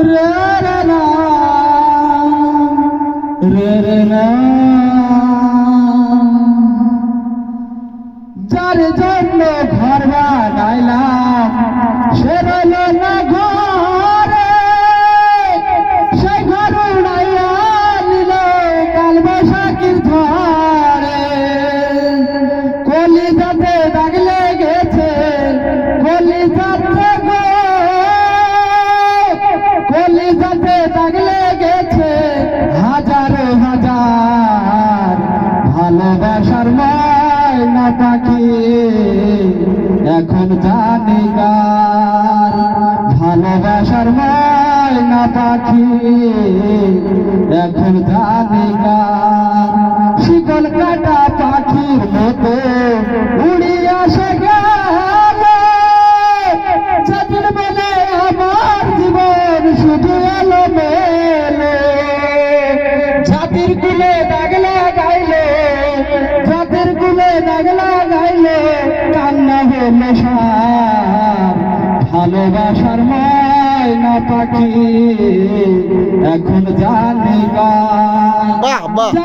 রে রে না রে রে না যার জন্য ঘর বানাইলাম সে রইল না ঘরে, সেই ঘর উড়াইয়া নিল কাল বৈশাখীর ঝড়ে। কলিজাতে দাগ লেগেছে, কলিজাতে গো, কলিজাতে দাগ লেগেছে হাজারো হাজার ভালোবাসার ময়না পাখি এখন জানি কার। ভালোবাসার ময়না পাখি এখন জানি কার। শিকল কাটা পাখির মতো উড়িয়া সে গেল, যেদিন বলে আমার জীবন শুধু এলো মেলো। জাতির কুলে দাগ লাগাইলে, জাতির কুলে দাগ লাগাইলে কান্না হলো সার। ভালোবাসার ময়না পাখি এখন জানি কার।